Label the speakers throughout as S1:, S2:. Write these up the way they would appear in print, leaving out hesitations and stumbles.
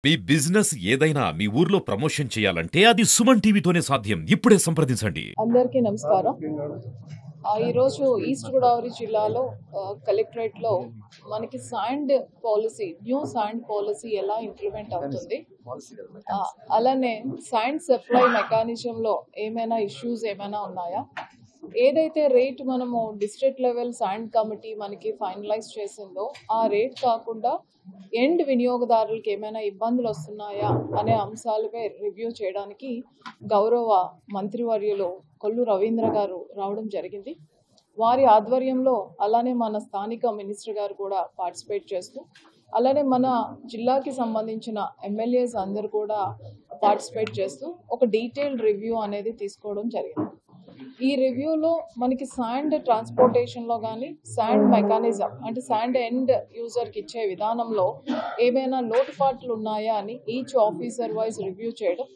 S1: మీ business ఏదైనా మీ ఊర్లో promotion చేయాలంటే అది సుమన్ టీవీతోనే సాధ్యం. ఇప్పుడే సంప్రదించండి.
S2: అందరికీ నమస్కారం. ఈరోజు ఈస్ట్ గోదావరి జిల్లాలో కలెక్టరేట్లో మనకి న్యూ శాండ్ పాలసీ ఎలా ఇంప్లిమెంట్ అవుతుంది, అలానే శాండ్ సప్లై మెకానిజంలో ఏమైనా ఇష్యూస్ ఏమైనా ఉన్నాయా, ఏదైతే రేట్ మనము డిస్ట్రిక్ట్ లెవెల్ శాండ్ కమిటీ మనకి ఫైనలైజ్ చేసిందో ఆ రేట్ కాకుండా ఎండ్ వినియోగదారులకు ఏమైనా ఇబ్బందులు వస్తున్నాయా అనే అంశాలపై రివ్యూ చేయడానికి గౌరవ మంత్రివర్యులు కొల్లు రవీంద్ర గారు రావడం జరిగింది. వారి ఆధ్వర్యంలో అలానే మన స్థానిక మినిస్టర్ గారు కూడా పార్టిసిపేట్ చేస్తూ, అలానే మన జిల్లాకి సంబంధించిన ఎమ్మెల్యేస్ అందరూ కూడా పార్టిసిపేట్ చేస్తూ ఒక డీటెయిల్డ్ రివ్యూ అనేది తీసుకోవడం జరిగింది. ఈ రివ్యూలో మనకి శాండ్ ట్రాన్స్పోర్టేషన్లో కానీ శాండ్ మెకానిజం అంటే శాండ్ ఎండ్ యూజర్కి ఇచ్చే విధానంలో ఏవైనా లోటుపాట్లు ఉన్నాయా అని ఈచ్ ఆఫీసర్ వైజ్ రివ్యూ చేయడం,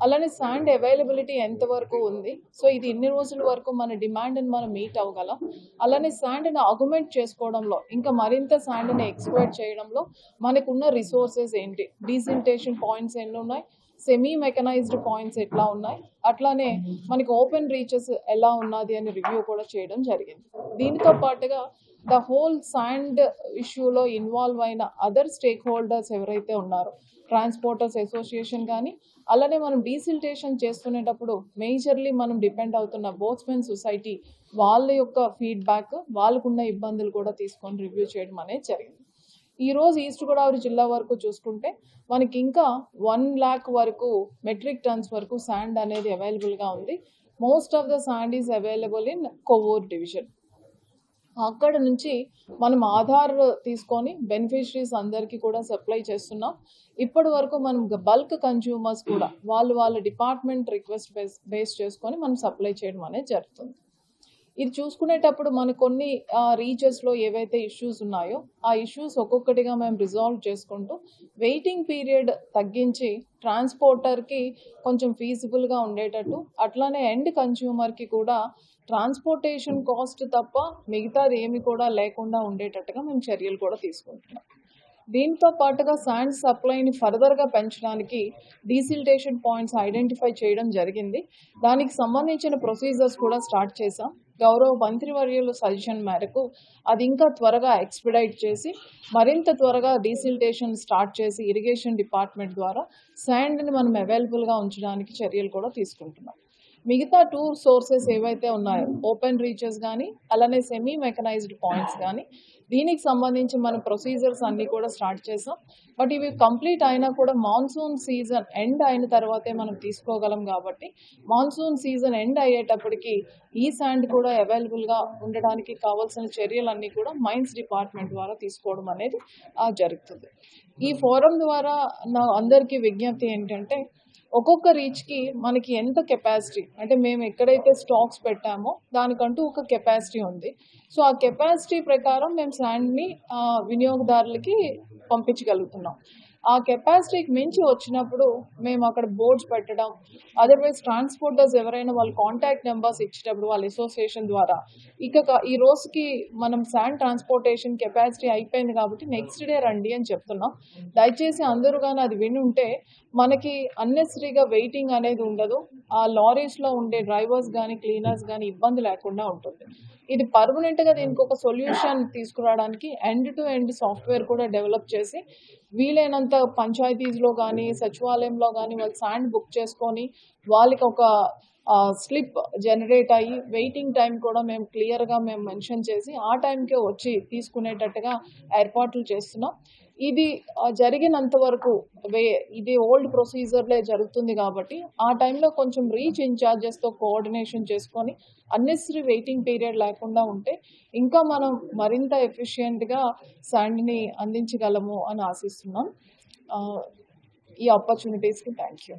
S2: అలానే శాండ్ అవైలబిలిటీ ఎంతవరకు ఉంది, సో ఇది ఇన్ని రోజుల వరకు మన డిమాండ్ని మనం మీట్ అవ్వగలం, అలానే శాండ్ని ఆగ్యుమెంట్ చేసుకోవడంలో ఇంకా మరింత శాండ్ని ఎక్స్ప్లోయిట్ చేయడంలో మనకున్న రిసోర్సెస్ ఏంటి, డీసిల్టేషన్ పాయింట్స్ ఎన్ని ఉన్నాయి, సెమీ మెకనైజ్డ్ పాయింట్స్ ఎట్లా ఉన్నాయి, అట్లానే మనకి ఓపెన్ రీచెస్ ఎలా ఉన్నది అని రివ్యూ కూడా చేయడం జరిగింది. దీనితో పాటుగా ద హోల్ శాండ్ ఇష్యూలో ఇన్వాల్వ్ అయిన అదర్ స్టేక్ హోల్డర్స్ ఎవరైతే ఉన్నారో, ట్రాన్స్పోర్టర్స్ అసోసియేషన్ కానీ, అలానే మనం డీసిల్టేషన్ చేస్తునేటప్పుడు మేజర్లీ మనం డిపెండ్ అవుతున్న బోట్స్మెన్ సొసైటీ వాళ్ళ యొక్క ఫీడ్బ్యాక్, వాళ్ళకున్న ఇబ్బందులు కూడా తీసుకొని రివ్యూ చేయడం అనేది జరిగింది. ఈరోజు ఈస్ట్ గోదావరి జిల్లా వరకు చూసుకుంటే మనకి ఇంకా 1 lakh వరకు మెట్రిక్ టన్స్ వరకు శాండ్ అనేది అవైలబుల్గా ఉంది. Most of the sand is available in Kovvur division. అక్కడ నుంచి మనం ఆధార్ తీసుకొని బెనిఫిషరీస్ అందరికీ కూడా సప్లై చేస్తున్నాం. ఇప్పటి వరకు మనం బల్క్ కన్జ్యూమర్స్ కూడా వాళ్ళ డిపార్ట్మెంట్ రిక్వెస్ట్ బేస్ చేసుకొని మనం సప్లై చేయడం అనేది జరుగుతుంది. ఇది చూసుకునేటప్పుడు మనకు కొన్ని రీచెస్లో ఏవైతే ఇష్యూస్ ఉన్నాయో ఆ ఇష్యూస్ ఒక్కొక్కటిగా మేము రిజాల్వ్ చేసుకుంటూ వెయిటింగ్ పీరియడ్ తగ్గించి ట్రాన్స్పోర్టర్కి కొంచెం ఫీజిబుల్గా ఉండేటట్టు, అట్లానే ఎండ్ కన్జ్యూమర్కి కూడా ట్రాన్స్పోర్టేషన్ కాస్ట్ తప్ప మిగతాది ఏమి కూడా లేకుండా ఉండేటట్టుగా మేము చర్యలు కూడా తీసుకుంటున్నాం. దీంతో పాటుగా శాండ్ సప్లైని ఫర్దర్గా పెంచడానికి డీసిల్టేషన్ పాయింట్స్ ఐడెంటిఫై చేయడం జరిగింది. దానికి సంబంధించిన ప్రొసీజర్స్ కూడా స్టార్ట్ చేసాం. గౌరవ మంత్రివర్యుల సజెషన్ మేరకు అది ఇంకా త్వరగా ఎక్స్పెడైట్ చేసి మరింత త్వరగా డీసిల్టేషన్ స్టార్ట్ చేసి ఇరిగేషన్ డిపార్ట్మెంట్ ద్వారా శాండ్ని మనం అవైలబుల్గా ఉంచడానికి చర్యలు కూడా తీసుకుంటున్నాం. మిగతా 2 సోర్సెస్ ఏవైతే ఉన్నాయో, ఓపెన్ రీచెస్ కానీ అలానే సెమీ మెకనైజ్డ్ పాయింట్స్ కానీ, దీనికి సంబంధించి మన ప్రొసీజర్స్ అన్నీ కూడా స్టార్ట్ చేసాం. బట్ ఇవి కంప్లీట్ అయినా కూడా మాన్సూన్ సీజన్ ఎండ్ అయిన తర్వాతే మనం తీసుకోగలం కాబట్టి మాన్సూన్ సీజన్ ఎండ్ అయ్యేటప్పటికి ఈ శాండ్ కూడా అవైలబుల్గా ఉండడానికి కావాల్సిన చర్యలన్నీ కూడా మైన్స్ డిపార్ట్మెంట్ ద్వారా తీసుకోవడం అనేది జరుగుతుంది. ఈ ఫోరం ద్వారా నా అందరికీ విజ్ఞప్తి ఏంటంటే, ఒక్కొక్క రీచ్కి మనకి ఎంత కెపాసిటీ, అంటే మేము ఎక్కడైతే స్టాక్స్ పెట్టామో దానికంటూ ఒక కెపాసిటీ ఉంది. సో ఆ కెపాసిటీ ప్రకారం మేము శాండ్ని వినియోగదారులకి పంపించగలుగుతున్నాం. ఆ కెపాసిటీకి మించి వచ్చినప్పుడు మేము అక్కడ బోర్డ్స్ పెట్టడం, అదర్వైజ్ ట్రాన్స్పోర్టర్స్ ఎవరైనా వాళ్ళ కాంటాక్ట్ నెంబర్స్ ఇచ్చేటప్పుడు వాళ్ళ అసోసియేషన్ ద్వారా ఈ రోజుకి మనం శాండ్ ట్రాన్స్పోర్టేషన్ కెపాసిటీ అయిపోయింది కాబట్టి నెక్స్ట్ డే రండి అని చెప్తున్నాం. దయచేసి అందరూ కానీ అది విని ఉంటే మనకి అన్నెసరీగా వెయిటింగ్ అనేది ఉండదు. ఆ లారీస్లో ఉండే డ్రైవర్స్ కానీ క్లీనర్స్ కానీ ఇబ్బంది లేకుండా ఉంటుంది. ఇది పర్మనెంట్గా దీనికి ఒక సొల్యూషన్ తీసుకురావడానికి ఎండ్ టు ఎండ్ సాఫ్ట్వేర్ కూడా డెవలప్ చేసి వీలైనంత పంచాయతీస్లో కానీ సచివాలయంలో కానీ వాళ్ళు శాండ్ బుక్ చేసుకొని వాళ్ళకి ఒక స్లిప్ జనరేట్ అయ్యి వెయిటింగ్ టైం కూడా మేము క్లియర్గా మెన్షన్ చేసి ఆ టైంకే వచ్చి తీసుకునేటట్టుగా ఏర్పాట్లు చేస్తున్నాం. ఇది జరిగినంత వరకు ఇది ఓల్డ్ ప్రొసీజర్లే జరుగుతుంది కాబట్టి ఆ టైంలో కొంచెం రీచ్ ఇన్ఛార్జెస్తో కోఆర్డినేషన్ చేసుకొని అన్నెసరీ వెయిటింగ్ పీరియడ్ లేకుండా ఉంటే ఇంకా మనం మరింత ఎఫిషియెంట్గా శాండ్ని అందించగలము అని ఆశిస్తున్నాం. ఈ ఆపర్చునిటీస్కి థ్యాంక్ యూ.